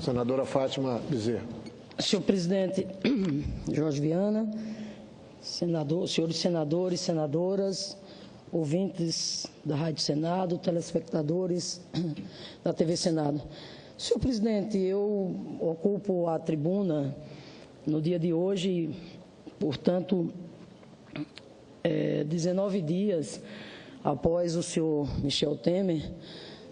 Senadora Fátima Bezerra. Senhor presidente Jorge Viana, senhores senadores, senadoras, ouvintes da Rádio Senado, telespectadores da TV Senado. Senhor presidente, eu ocupo a tribuna no dia de hoje, portanto, 19 dias após o senhor Michel Temer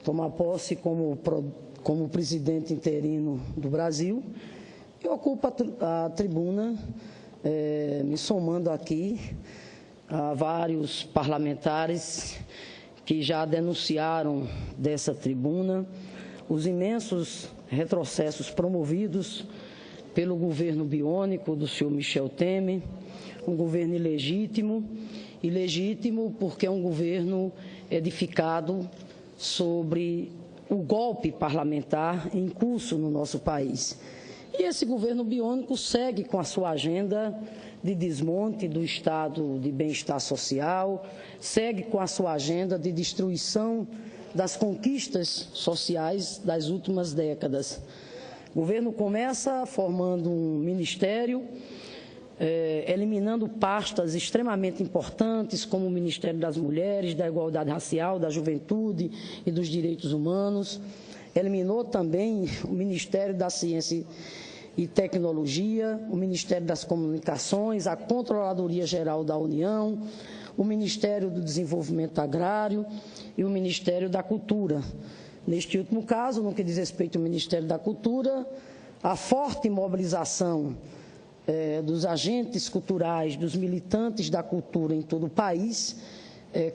tomar posse como presidente interino do Brasil. Eu ocupo a tribuna, me somando aqui a vários parlamentares que já denunciaram dessa tribuna os imensos retrocessos promovidos pelo governo biônico do senhor Michel Temer, um governo ilegítimo porque é um governo edificado sobre o golpe parlamentar em curso no nosso país. E esse governo biônico segue com a sua agenda de desmonte do estado de bem-estar social, segue com a sua agenda de destruição das conquistas sociais das últimas décadas. O governo começa formando um ministério, eliminando pastas extremamente importantes, como o Ministério das Mulheres, da Igualdade Racial, da Juventude e dos Direitos Humanos. Eliminou também o Ministério da Ciência e Tecnologia, o Ministério das Comunicações, a Controladoria Geral da União, o Ministério do Desenvolvimento Agrário e o Ministério da Cultura. Neste último caso, no que diz respeito ao Ministério da Cultura, a forte mobilização dos agentes culturais, dos militantes da cultura em todo o país,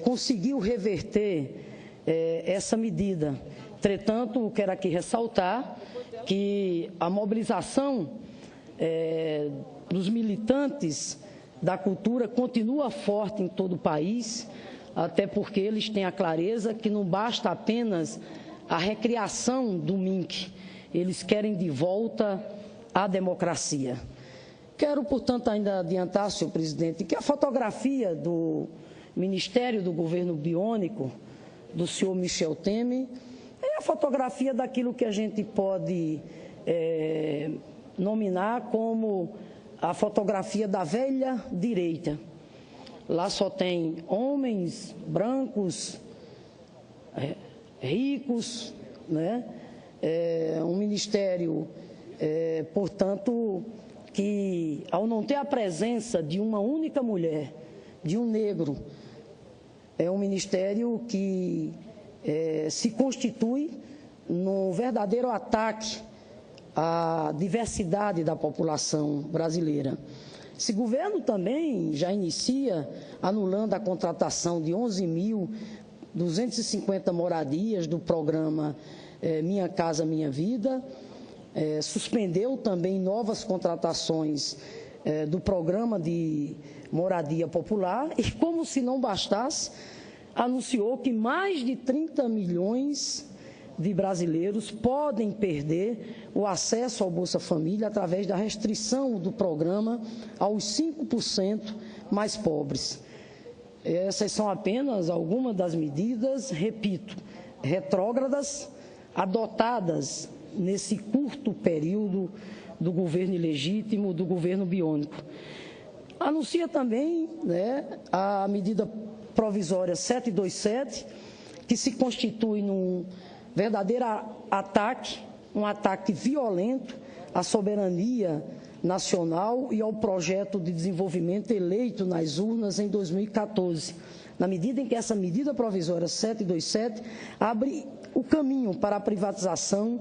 conseguiu reverter essa medida. Entretanto, quero aqui ressaltar que a mobilização dos militantes da cultura continua forte em todo o país, até porque eles têm a clareza que não basta apenas a recriação do MINC, eles querem de volta a democracia. Quero, portanto, ainda adiantar, senhor presidente, que a fotografia do Ministério do Governo Biônico do senhor Michel Temer é a fotografia daquilo que a gente pode nominar como a fotografia da velha direita. Lá só tem homens brancos, ricos, né? Um ministério, portanto, que ao não ter a presença de uma única mulher, de um negro, é um ministério que se constitui num verdadeiro ataque à diversidade da população brasileira. Esse governo também já inicia anulando a contratação de 11.250 moradias do programa Minha Casa Minha Vida, suspendeu também novas contratações do programa de moradia popular e, como se não bastasse, anunciou que mais de 30 milhões de brasileiros podem perder o acesso ao Bolsa Família através da restrição do programa aos 5% mais pobres. Essas são apenas algumas das medidas, repito, retrógradas, adotadas nesse curto período do governo ilegítimo, do governo biônico. Anuncia também, a medida provisória 727, que se constitui num verdadeiro ataque, um ataque violento à soberania nacional e ao projeto de desenvolvimento eleito nas urnas em 2014, na medida em que essa medida provisória 727 abre o caminho para a privatização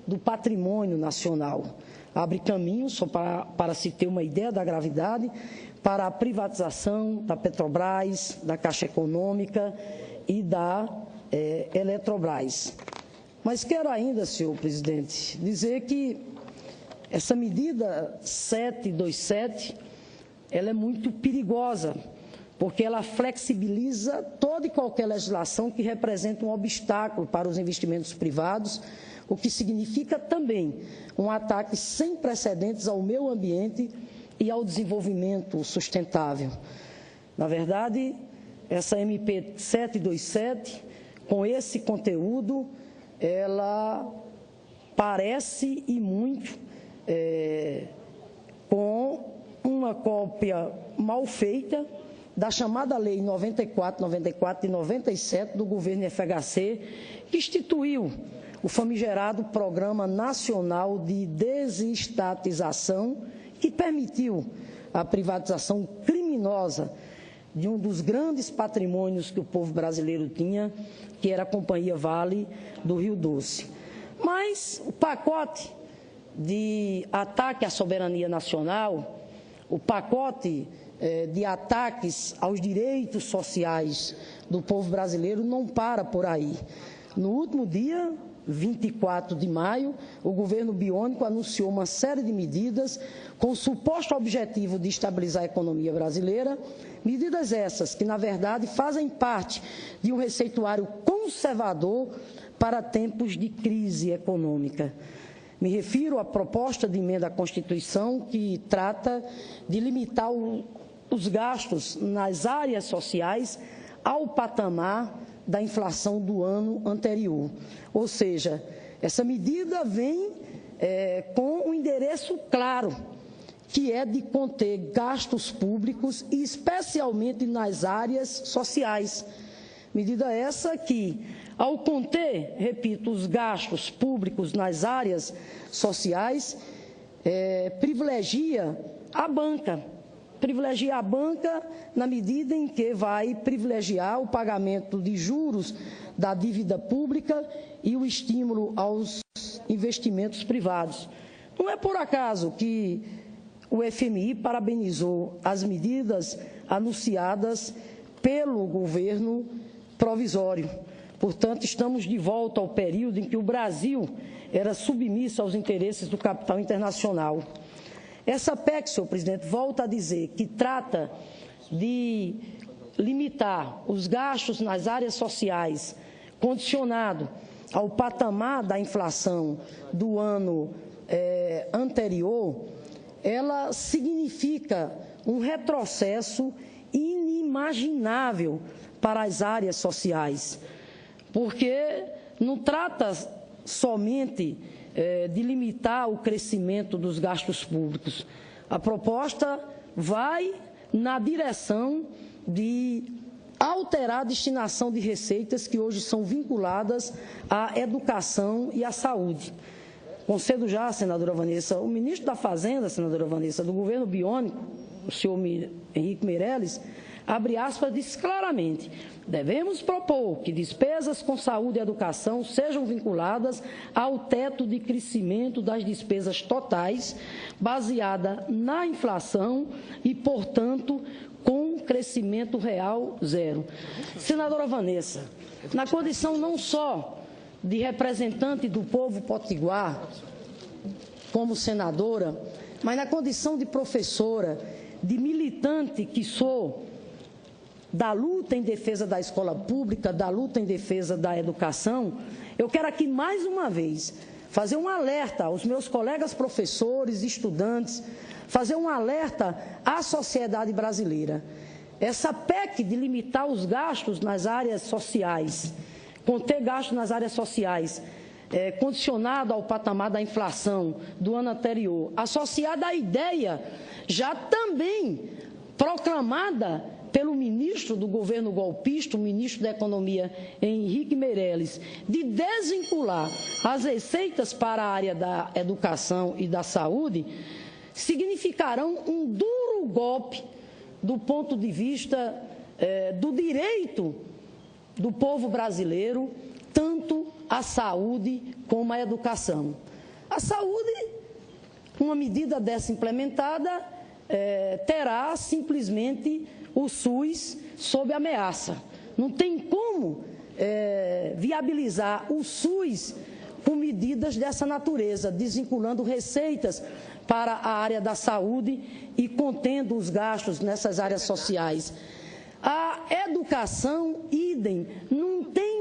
do patrimônio nacional. Abre caminho, só para se ter uma ideia da gravidade, para a privatização da Petrobras, da Caixa Econômica e da Eletrobras. Mas quero ainda, senhor presidente, dizer que essa medida 727, ela é muito perigosa, porque ela flexibiliza toda e qualquer legislação que representa um obstáculo para os investimentos privados, o que significa também um ataque sem precedentes ao meio ambiente e ao desenvolvimento sustentável. Na verdade, essa MP 727, com esse conteúdo, ela parece e muito com uma cópia mal feita da chamada Lei 94 de 97 do governo FHC, que instituiu o famigerado Programa Nacional de Desestatização, que permitiu a privatização criminosa de um dos grandes patrimônios que o povo brasileiro tinha, que era a Companhia Vale do Rio Doce. Mas o pacote de ataque à soberania nacional, o pacote de ataques aos direitos sociais do povo brasileiro não para por aí. No último dia, 24 de maio, o governo biônico anunciou uma série de medidas com o suposto objetivo de estabilizar a economia brasileira, medidas essas que, na verdade, fazem parte de um receituário conservador para tempos de crise econômica. Me refiro à proposta de emenda à Constituição que trata de limitar os gastos nas áreas sociais ao patamar da inflação do ano anterior. Ou seja, essa medida vem com um endereço claro, que é de conter gastos públicos, e especialmente nas áreas sociais. Medida essa que, ao conter, repito, os gastos públicos nas áreas sociais, privilegia a banca na medida em que vai privilegiar o pagamento de juros da dívida pública e o estímulo aos investimentos privados. Não é por acaso que o FMI parabenizou as medidas anunciadas pelo governo provisório. Portanto, estamos de volta ao período em que o Brasil era submisso aos interesses do capital internacional. Essa PEC, senhor presidente, volta a dizer que trata de limitar os gastos nas áreas sociais, condicionado ao patamar da inflação do ano anterior, ela significa um retrocesso inimaginável para as áreas sociais, porque não trata somente de limitar o crescimento dos gastos públicos. A proposta vai na direção de alterar a destinação de receitas que hoje são vinculadas à educação e à saúde. Concedo já, senadora Vanessa, o ministro da Fazenda, senadora Vanessa, do governo biônico, o senhor Henrique Meirelles, abre aspas, diz claramente: devemos propor que despesas com saúde e educação sejam vinculadas ao teto de crescimento das despesas totais, baseada na inflação e, portanto, com crescimento real zero. Senadora Vanessa, na condição não só de representante do povo potiguar, como senadora, mas na condição de professora, de militante que sou, da luta em defesa da escola pública, da luta em defesa da educação, eu quero aqui mais uma vez fazer um alerta aos meus colegas professores, estudantes, fazer um alerta à sociedade brasileira. Essa PEC de limitar os gastos nas áreas sociais, conter gastos nas áreas sociais, condicionado ao patamar da inflação do ano anterior, associada à ideia já também proclamada pelo ministro do governo golpista, o ministro da Economia, Henrique Meirelles, de desvincular as receitas para a área da educação e da saúde, significarão um duro golpe do ponto de vista do direito do povo brasileiro, tanto à saúde como à educação. A saúde, uma medida dessa implementada, terá simplesmente o SUS sob ameaça. Não tem como viabilizar o SUS com medidas dessa natureza, desvinculando receitas para a área da saúde e contendo os gastos nessas áreas sociais. A educação, idem, não tem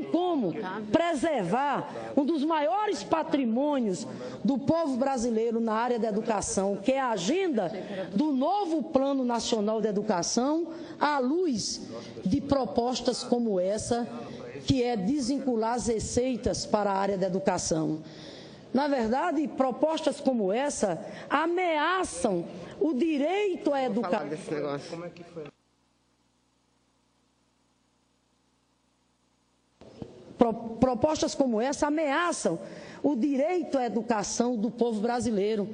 como preservar um dos maiores patrimônios do povo brasileiro na área da educação, que é a agenda do novo Plano Nacional de Educação, à luz de propostas como essa, que é desvincular as receitas para a área da educação. Na verdade, propostas como essa ameaçam o direito à educação. Como é que foi? Propostas como essa ameaçam o direito à educação do povo brasileiro,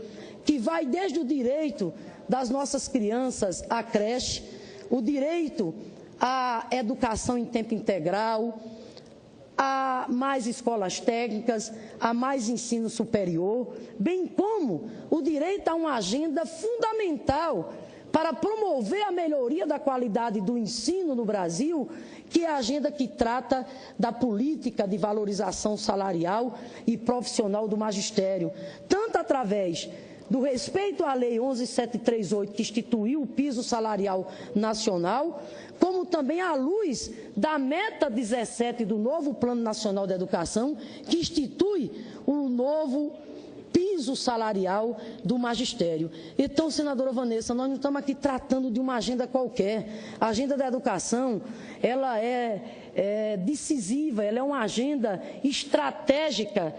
que vai desde o direito das nossas crianças à creche, o direito à educação em tempo integral, a mais escolas técnicas, a mais ensino superior, bem como o direito a uma agenda fundamental para promover a melhoria da qualidade do ensino no Brasil, que é a agenda que trata da política de valorização salarial e profissional do magistério, tanto através do respeito à Lei 11.738, que instituiu o piso salarial nacional, como também à luz da meta 17 do novo Plano Nacional de Educação, que institui o novo piso salarial do magistério. Então, senadora Vanessa, nós não estamos aqui tratando de uma agenda qualquer. A agenda da educação, ela é decisiva, ela é uma agenda estratégica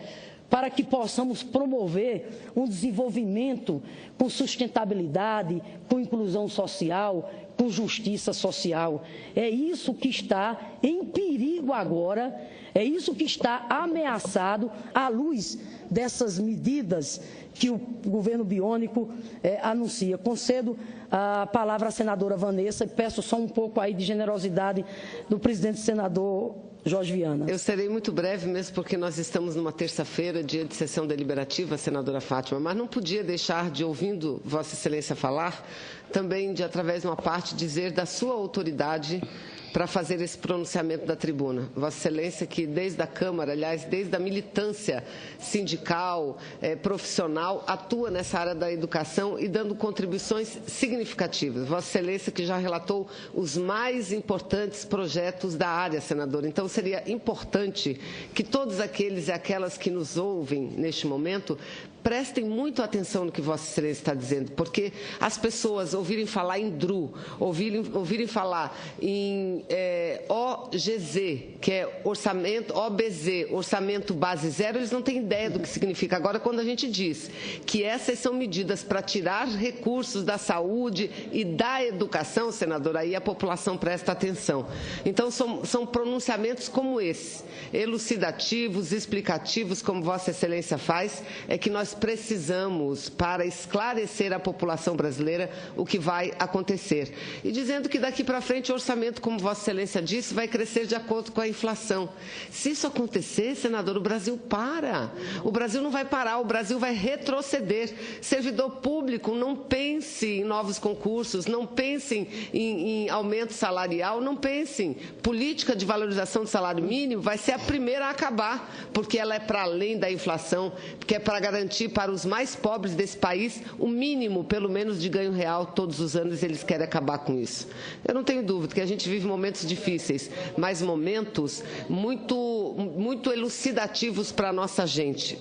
para que possamos promover um desenvolvimento com sustentabilidade, com inclusão social, com justiça social. É isso que está em perigo agora, é isso que está ameaçado à luz dessas medidas que o governo biônico anuncia. Concedo a palavra à senadora Vanessa e peço só um pouco aí de generosidade do presidente senador Jorge Viana. Eu serei muito breve mesmo, porque nós estamos numa terça-feira, dia de sessão deliberativa, senadora Fátima, mas não podia deixar de, ouvindo Vossa Excelência falar, também de, através de uma parte, dizer da sua autoridade para fazer esse pronunciamento da tribuna. Vossa Excelência, que desde a Câmara, aliás, desde a militância sindical, profissional, atua nessa área da educação e dando contribuições significativas. Vossa Excelência, que já relatou os mais importantes projetos da área, senadora. Então, seria importante que todos aqueles e aquelas que nos ouvem neste momento prestem muito atenção no que Vossa Excelência está dizendo, porque as pessoas ouvirem falar em DRU, ouvirem falar em OGZ, que é orçamento, OBZ, orçamento base zero, eles não têm ideia do que significa. Agora, quando a gente diz que essas são medidas para tirar recursos da saúde e da educação, senadora, aí a população presta atenção. Então, são pronunciamentos como esse, elucidativos, explicativos, como Vossa Excelência faz, é que nós precisamos para esclarecer a população brasileira o que vai acontecer. E dizendo que daqui para frente o orçamento, como Vossa Excelência disse, vai crescer de acordo com a inflação. Se isso acontecer, senador, o Brasil para. O Brasil não vai parar, o Brasil vai retroceder. Servidor público, não pense em novos concursos, não pense em aumento salarial, não pense. Política de valorização do salário mínimo vai ser a primeira a acabar, porque ela é para além da inflação, porque é para garantir para os mais pobres desse país o mínimo, pelo menos, de ganho real todos os anos. Eles querem acabar com isso. Eu não tenho dúvida que a gente vive momentos difíceis, mas momentos muito elucidativos para a nossa gente.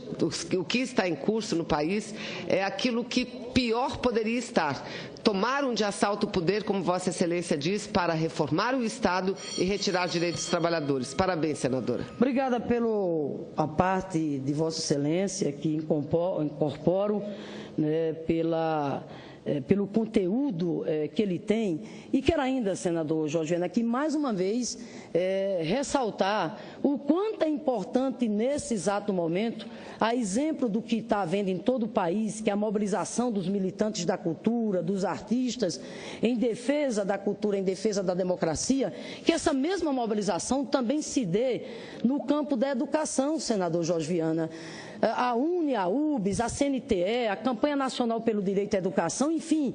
O que está em curso no país é aquilo que pior poderia estar. Tomaram de assalto o poder, como Vossa Excelência diz, para reformar o Estado e retirar direitos dos trabalhadores. Parabéns, senadora. Obrigada pela parte de Vossa Excelência, que incorporo, né, pelo conteúdo que ele tem. E quero ainda, senador Jorge Viana, aqui mais uma vez ressaltar o quanto é importante nesse exato momento, a exemplo do que está havendo em todo o país, que é a mobilização dos militantes da cultura, dos artistas, em defesa da cultura, em defesa da democracia, que essa mesma mobilização também se dê no campo da educação, senador Jorge Viana. A UNE, a UBS, a CNTE, a Campanha Nacional pelo Direito à Educação, enfim,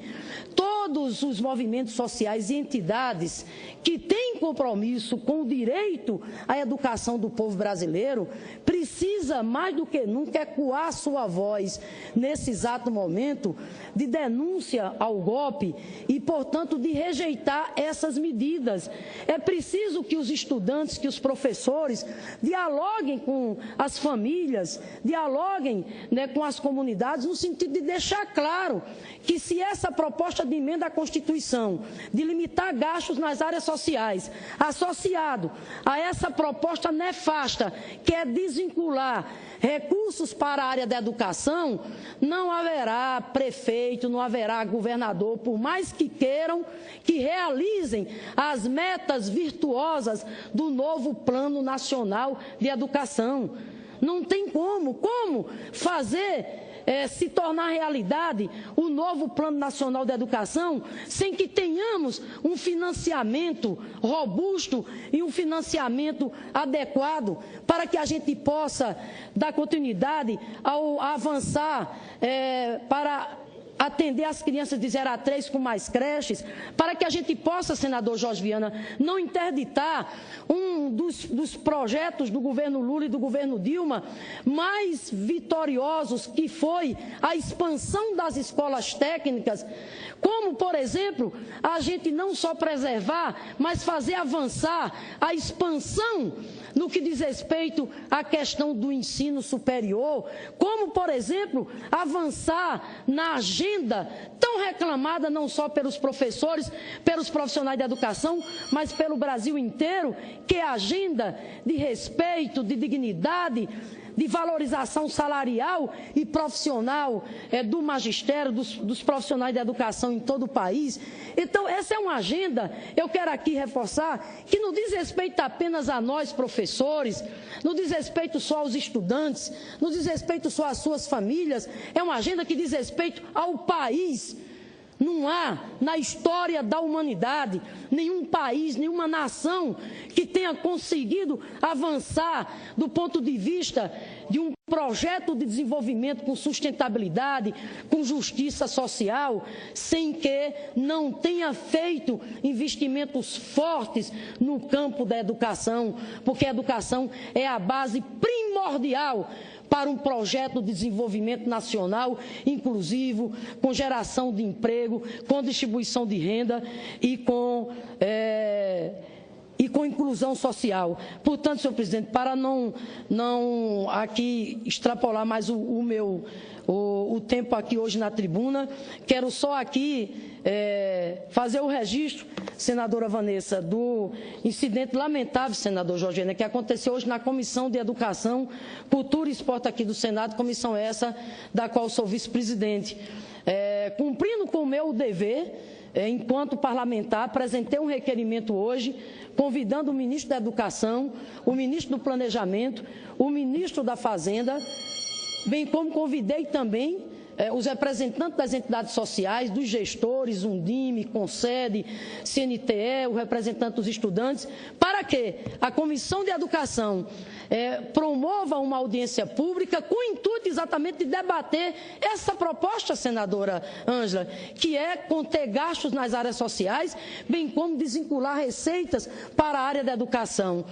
todos os movimentos sociais e entidades que têm compromisso com o direito à educação do povo brasileiro, precisa, mais do que nunca, ecoar sua voz nesse exato momento de denúncia ao golpe e, portanto, de rejeitar essas medidas. É preciso que os estudantes, que os professores dialoguem com as famílias, dialoguem, né, com as comunidades, no sentido de deixar claro que, se essa proposta de emenda da Constituição de limitar gastos nas áreas sociais, associado a essa proposta nefasta, que é desvincular recursos para a área da educação, não haverá prefeito, não haverá governador, por mais que queiram, que realizem as metas virtuosas do novo Plano Nacional de Educação. Não tem como fazer se tornar realidade o novo Plano Nacional de Educação sem que tenhamos um financiamento robusto e um financiamento adequado para que a gente possa dar continuidade ao avançar para atender as crianças de 0 a 3 com mais creches, para que a gente possa, senador Jorge Viana, não interditar um dos projetos do governo Lula e do governo Dilma mais vitoriosos, que foi a expansão das escolas técnicas, como, por exemplo, a gente não só preservar, mas fazer avançar a expansão no que diz respeito à questão do ensino superior, como, por exemplo, avançar na agenda tão reclamada não só pelos professores, pelos profissionais da educação, mas pelo Brasil inteiro, que é a agenda de respeito, de dignidade, de valorização salarial e profissional do magistério, dos profissionais da educação em todo o país. Então, essa é uma agenda, eu quero aqui reforçar, que não diz respeito apenas a nós, professores, não diz respeito só aos estudantes, não diz respeito só às suas famílias, é uma agenda que diz respeito ao país. Não há, na história da humanidade, nenhum país, nenhuma nação que tenha conseguido avançar do ponto de vista de um projeto de desenvolvimento com sustentabilidade, com justiça social, sem que não tenha feito investimentos fortes no campo da educação, porque a educação é a base primordial para um projeto de desenvolvimento nacional inclusivo, com geração de emprego, com distribuição de renda e com inclusão social. Portanto, senhor presidente, para não aqui extrapolar mais o tempo aqui hoje na tribuna, quero só aqui fazer o registro, senadora Vanessa, do incidente lamentável, senador Jorge Viana, que aconteceu hoje na Comissão de Educação, Cultura e Esporte aqui do Senado, comissão essa da qual sou vice-presidente. Cumprindo com o meu dever, enquanto parlamentar, apresentei um requerimento hoje, convidando o ministro da Educação, o ministro do Planejamento, o ministro da Fazenda, bem como convidei também os representantes das entidades sociais, dos gestores, Undime, Concede, CNTE, o representante dos estudantes, para que a Comissão de Educação promova uma audiência pública com o intuito exatamente de debater essa proposta, senadora Ângela, que é conter gastos nas áreas sociais, bem como desvincular receitas para a área da educação.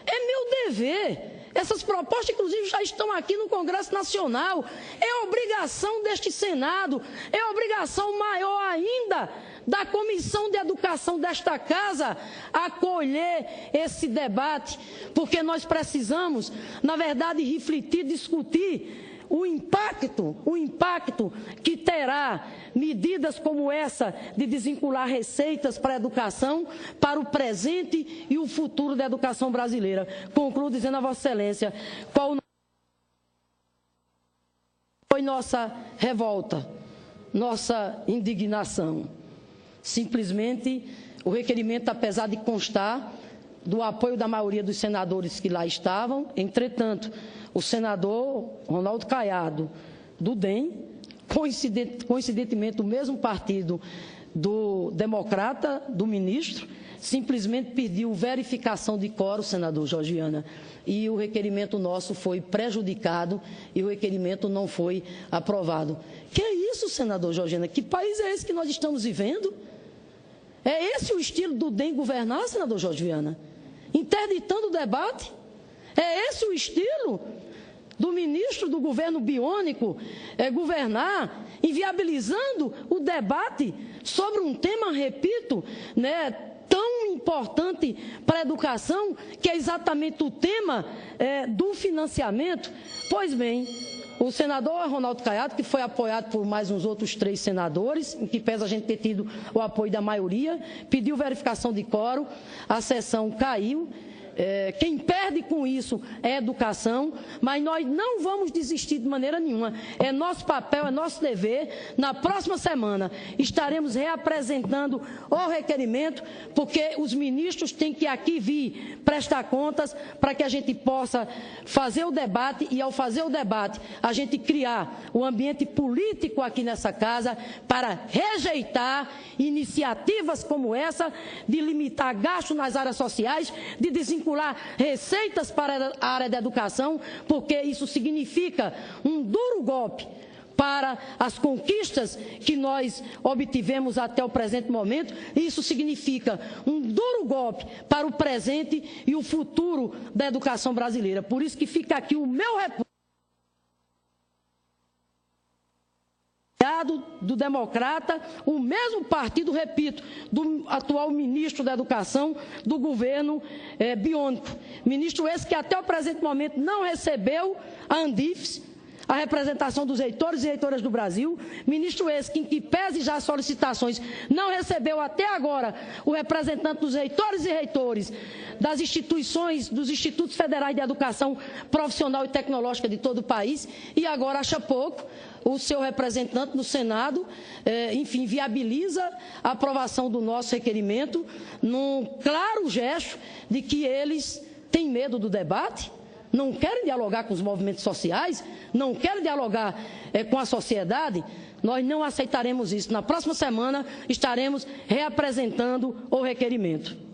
É meu dever. Essas propostas, inclusive, já estão aqui no Congresso Nacional. É obrigação deste Senado, é obrigação maior ainda da Comissão de Educação desta Casa acolher esse debate, porque nós precisamos, na verdade, refletir, discutir o impacto que terá medidas como essa de desvincular receitas para a educação, para o presente e o futuro da educação brasileira. Concluo dizendo a Vossa Excelência qual foi nossa revolta, nossa indignação. Simplesmente o requerimento, apesar de constar do apoio da maioria dos senadores que lá estavam, entretanto, o senador Ronaldo Caiado, do DEM, coincidentemente o mesmo partido do democrata, do ministro, simplesmente pediu verificação de quórum, senador Jorge Viana, e o requerimento nosso foi prejudicado e o requerimento não foi aprovado. Que é isso, senador Jorge Viana? Que país é esse que nós estamos vivendo? É esse o estilo do DEM governar, senador Jorge Viana? Interditando o debate? É esse o estilo do ministro do governo biônico governar, inviabilizando o debate sobre um tema, repito, tão importante para a educação, que é exatamente o tema do financiamento? Pois bem, o O senador Ronaldo Caiado, que foi apoiado por mais uns outros 3 senadores, em que pese a gente ter tido o apoio da maioria, pediu verificação de quórum, a sessão caiu. Quem perde com isso é a educação, mas nós não vamos desistir de maneira nenhuma. É nosso papel, é nosso dever. Na próxima semana estaremos reapresentando o requerimento, porque os ministros têm que aqui vir prestar contas para que a gente possa fazer o debate e, ao fazer o debate, a gente criar o ambiente político aqui nessa casa para rejeitar iniciativas como essa de limitar gastos nas áreas sociais, de desvincular receitas para a área da educação, porque isso significa um duro golpe para as conquistas que nós obtivemos até o presente momento. Isso significa um duro golpe para o presente e o futuro da educação brasileira. Por isso que fica aqui o meu repúdio do Democrata, o mesmo partido, repito, do atual ministro da Educação do governo biônico. Ministro esse que até o presente momento não recebeu a Andifes, a representação dos reitores e reitoras do Brasil. Ministro esse que, em que pese já as solicitações, não recebeu até agora o representante dos reitores e reitores das instituições, dos Institutos Federais de Educação Profissional e Tecnológica de todo o país, e agora acha pouco o seu representante no Senado, enfim, viabiliza a aprovação do nosso requerimento, num claro gesto de que eles têm medo do debate, não querem dialogar com os movimentos sociais, não querem dialogar com a sociedade. Nós não aceitaremos isso. Na próxima semana estaremos reapresentando o requerimento.